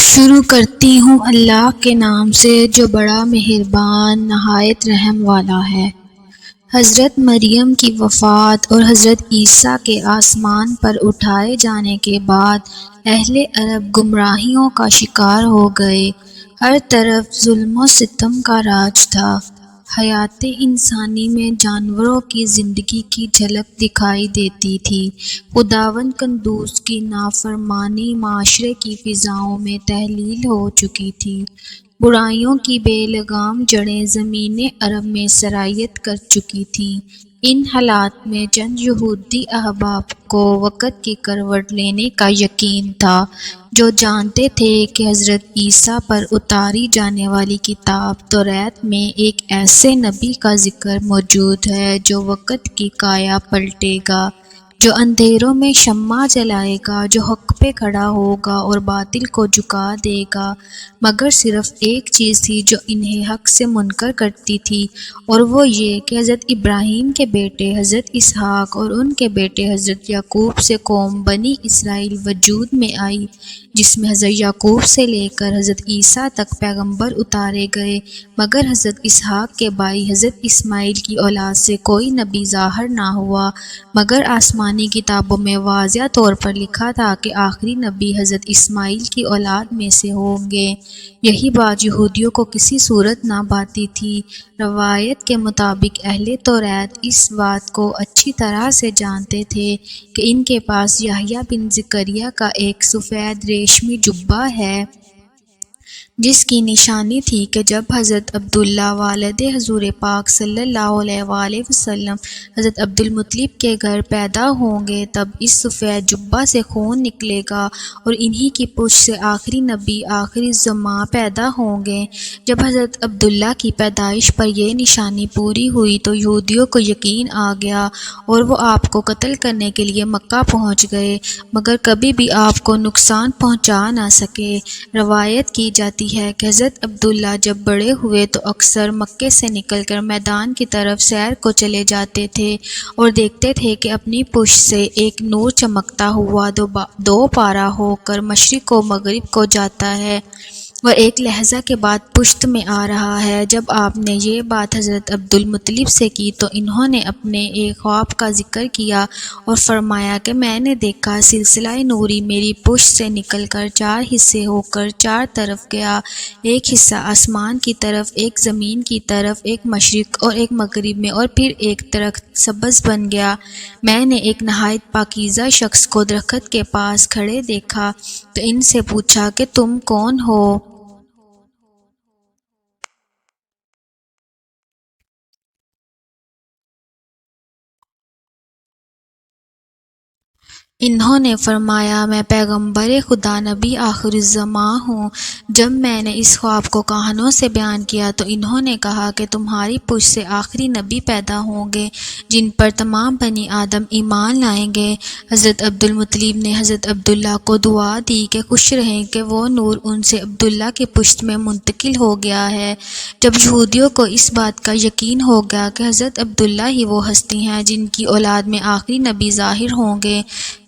شروع کرتی ہوں اللہ کے نام سے جو بڑا مہربان نہایت رحم والا ہے۔ حضرت مریم کی وفات اور حضرت عیسیٰ کے آسمان پر اٹھائے جانے کے بعد اہل عرب گمراہیوں کا شکار ہو گئے۔ ہر طرف ظلم و ستم کا راج تھا۔ حیات انسانی میں جانوروں کی زندگی کی جھلک دکھائی دیتی تھی۔ خداوند قدوس کی نافرمانی معاشرے کی فضاؤں میں تحلیل ہو چکی تھی۔ برائیوں کی بے لگام جڑیں زمین عرب میں سرایت کر چکی تھیں۔ ان حالات میں چند یہودی احباب کو وقت کی کروٹ لینے کا یقین تھا، جو جانتے تھے کہ حضرت عیسیٰ پر اتاری جانے والی کتاب توریت میں ایک ایسے نبی کا ذکر موجود ہے جو وقت کی کایا پلٹے گا، جو اندھیروں میں شمع جلائے گا، جو حق پہ کھڑا ہوگا اور باطل کو جھکا دے گا۔ مگر صرف ایک چیز تھی جو انہیں حق سے منکر کرتی تھی، اور وہ یہ کہ حضرت ابراہیم کے بیٹے حضرت اسحاق اور ان کے بیٹے حضرت یعقوب سے قوم بنی اسرائیل وجود میں آئی، جس میں حضرت یعقوب سے لے کر حضرت عیسیٰ تک پیغمبر اتارے گئے، مگر حضرت اسحاق کے بھائی حضرت اسماعیل کی اولاد سے کوئی نبی ظاہر نہ ہوا، مگر آسمانی کتابوں میں واضح طور پر لکھا تھا کہ آخری نبی حضرت اسماعیل کی اولاد میں سے ہوں گے۔ یہی بات یہودیوں کو کسی صورت نہ بھاتی تھی۔ روایت کے مطابق اہل توریت اس بات کو اچھی طرح سے جانتے تھے کہ ان کے پاس یحییٰ بن زکریا کا ایک سفید ریشمی جبہ ہے، جس کی نشانی تھی کہ جب حضرت عبداللہ والد حضور پاک صلی اللہ علیہ وآلہ وسلم حضرت عبدالمطلب کے گھر پیدا ہوں گے تب اس سفید جبہ سے خون نکلے گا اور انہی کی پشت سے آخری نبی آخری زماں پیدا ہوں گے۔ جب حضرت عبداللہ کی پیدائش پر یہ نشانی پوری ہوئی تو یہودیوں کو یقین آ گیا اور وہ آپ کو قتل کرنے کے لیے مکہ پہنچ گئے، مگر کبھی بھی آپ کو نقصان پہنچا نہ سکے۔ روایت کی جاتی ہے کہ حضرت عبداللہ جب بڑے ہوئے تو اکثر مکے سے نکل کر میدان کی طرف سیر کو چلے جاتے تھے اور دیکھتے تھے کہ اپنی پشت سے ایک نور چمکتا ہوا دو پارہ ہو کر مشرق و مغرب کو جاتا ہے اور ایک لہجہ کے بعد پشت میں آ رہا ہے۔ جب آپ نے یہ بات حضرت عبدالمطلب سے کی تو انہوں نے اپنے ایک خواب کا ذکر کیا اور فرمایا کہ میں نے دیکھا سلسلہ نوری میری پشت سے نکل کر 4 حصے ہو کر 4 طرف گیا، ایک حصہ آسمان کی طرف، ایک زمین کی طرف، ایک مشرق اور ایک مغرب میں، اور پھر ایک درخت سبز بن گیا۔ میں نے ایک نہایت پاکیزہ شخص کو درخت کے پاس کھڑے دیکھا تو ان سے پوچھا کہ تم کون ہو؟ انہوں نے فرمایا میں پیغمبر خدا نبی آخر الزماں ہوں۔ جب میں نے اس خواب کو کہانوں سے بیان کیا تو انہوں نے کہا کہ تمہاری پشت سے آخری نبی پیدا ہوں گے جن پر تمام بنی آدم ایمان لائیں گے۔ حضرت عبدالمطلب نے حضرت عبداللہ کو دعا دی کہ خوش رہیں کہ وہ نور ان سے عبداللہ کی پشت میں منتقل ہو گیا ہے۔ جب یہودیوں کو اس بات کا یقین ہو گیا کہ حضرت عبداللہ ہی وہ ہستی ہیں جن کی اولاد میں آخری نبی ظاہر ہوں گے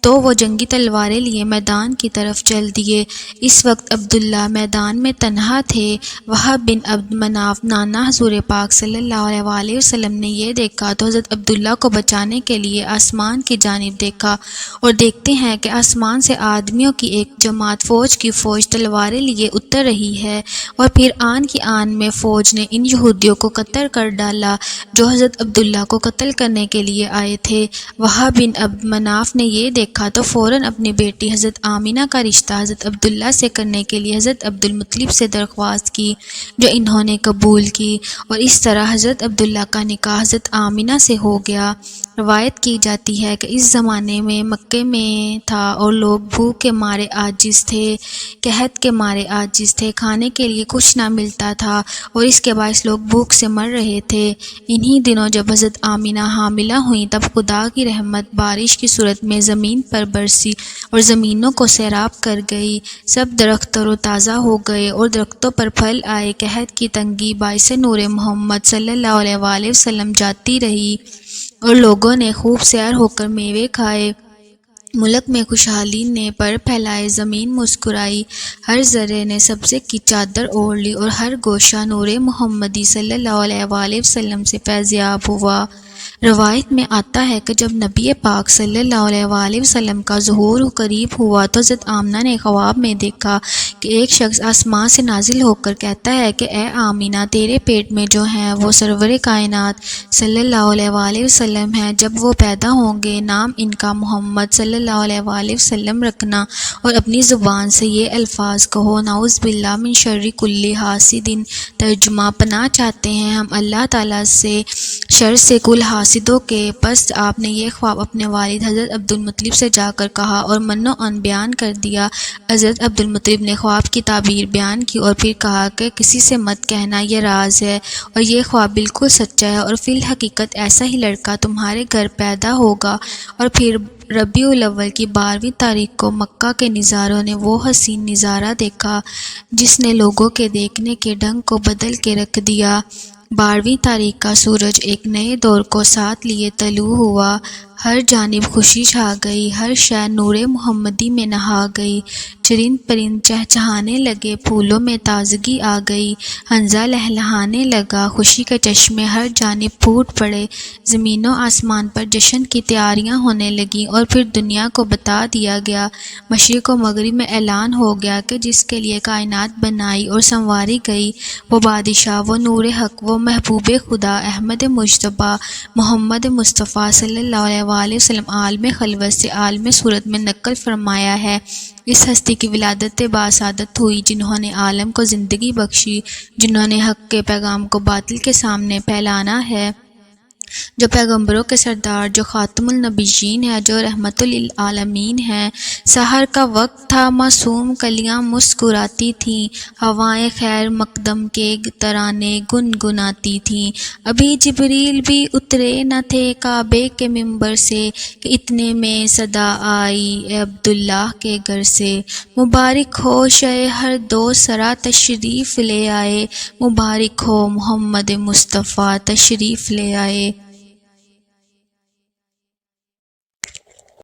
تو وہ جنگی تلواریں لیے میدان کی طرف چل دیے۔ اس وقت عبداللہ میدان میں تنہا تھے۔ وہب بن عبد مناف نانا حضور پاک صلی اللہ علیہ وآلہ وسلم نے یہ دیکھا تو حضرت عبداللہ کو بچانے کے لیے آسمان کی جانب دیکھا اور دیکھتے ہیں کہ آسمان سے آدمیوں کی ایک جماعت فوج کی فوج تلواریں لیے اتر رہی ہے، اور پھر آن کی آن میں فوج نے ان یہودیوں کو قتل کر ڈالا جو حضرت عبداللہ کو قتل کرنے کے لیے آئے تھے۔ وہب بن عبد مناف نے یہ دیکھا تو فوراً اپنی بیٹی حضرت آمینہ کا رشتہ حضرت عبداللہ سے کرنے کے لیے حضرت عبدالمطلب سے درخواست کی، جو انہوں نے قبول کی، اور اس طرح حضرت عبداللہ کا نکاح حضرت آمینہ سے ہو گیا۔ روایت کی جاتی ہے کہ اس زمانے میں مکے میں تھا اور لوگ بھوک کے مارے عاجز تھے، قحط کے مارے عاجز تھے، کھانے کے لیے کچھ نہ ملتا تھا اور اس کے باعث لوگ بھوک سے مر رہے تھے۔ انہی دنوں جب حضرت آمینہ حاملہ ہوئیں تب خدا کی رحمت بارش کی صورت میں زمین پر برسی اور زمینوں کو سیراب کر گئی، سب درخت تر و تازہ ہو گئے اور درختوں پر پھل آئے۔ قحط کی تنگی باعث نور محمد صلی اللہ علیہ وآلہ وسلم جاتی رہی اور لوگوں نے خوب سیر ہو کر میوے کھائے۔ ملک میں خوشحالی نے پر پھیلائے، زمین مسکرائی، ہر ذرے نے سبزے کی چادر اوڑھ لی اور ہر گوشہ نور محمدی صلی اللہ علیہ وآلہ وسلم سے فیضیاب ہوا۔ روایت میں آتا ہے کہ جب نبی پاک صلی اللہ علیہ وآلہ وسلم کا ظہور قریب ہوا تو حضرت آمنہ نے خواب میں دیکھا کہ ایک شخص آسمان سے نازل ہو کر کہتا ہے کہ اے آمینہ، تیرے پیٹ میں جو ہیں وہ سرور کائنات صلی اللہ علیہ وآلہ وسلم ہیں، جب وہ پیدا ہوں گے نام ان کا محمد صلی اللہ علیہ وآلہ وسلم رکھنا اور اپنی زبان سے یہ الفاظ کہو، نعوذ باللہ من شر کل حاسد۔ ترجمہ: پناہ چاہتے ہیں ہم اللہ تعالیٰ سے شر سے کل حاسدوں کے۔ پس آپ نے یہ خواب اپنے والد حضرت عبدالمطلب سے جا کر کہا اور من و عن بیان کر دیا۔ حضرت عبدالمطلب نے خواب کی تعبیر بیان کی اور پھر کہا کہ کسی سے مت کہنا، یہ راز ہے، اور یہ خواب بالکل سچا ہے، اور فی الحقیقت ایسا ہی لڑکا تمہارے گھر پیدا ہوگا۔ اور پھر ربیع الاول کی 12ویں تاریخ کو مکہ کے نظاروں نے وہ حسین نظارہ دیکھا جس نے لوگوں کے دیکھنے کے ڈھنگ کو بدل کے رکھ دیا۔ 12ویں تاریخ کا سورج ایک نئے دور کو ساتھ لیے طلوع ہوا، ہر جانب خوشی چھا گئی، ہر شے نور محمدی میں نہا گئی، چرند پرند چہچہانے لگے، پھولوں میں تازگی آ گئی، ہنزہ لہلہانے لگا، خوشی کے چشمے ہر جانب پھوٹ پڑے، زمین و آسمان پر جشن کی تیاریاں ہونے لگیں، اور پھر دنیا کو بتا دیا گیا، مشرق و مغرب میں اعلان ہو گیا کہ جس کے لیے کائنات بنائی اور سنواری گئی، وہ بادشاہ، وہ نور حق، وہ محبوب خدا احمد مجتبیٰ محمد مصطفیٰ صلی اللہ علیہ وآلہ وسلم عالم خلوت سے عالم صورت میں نقل فرمایا ہے۔ اس ہستی کی ولادت باسعادت ہوئی جنہوں نے عالم کو زندگی بخشی، جنہوں نے حق کے پیغام کو باطل کے سامنے پھیلانا ہے، جو پیغمبروں کے سردار، جو خاتم النبیین ہے، جو رحمت للعالمین ہے۔ سحر کا وقت تھا، معصوم کلیاں مسکراتی تھیں، ہوائیں خیر مقدم کے ترانے گنگناتی تھیں۔ ابھی جبریل بھی اترے نہ تھے کعبے کے منبر سے کہ اتنے میں صدا آئی اے عبداللہ کے گھر سے، مبارک ہو شہ ہر دو سرا تشریف لے آئے، مبارک ہو محمد مصطفیٰ تشریف لے آئے۔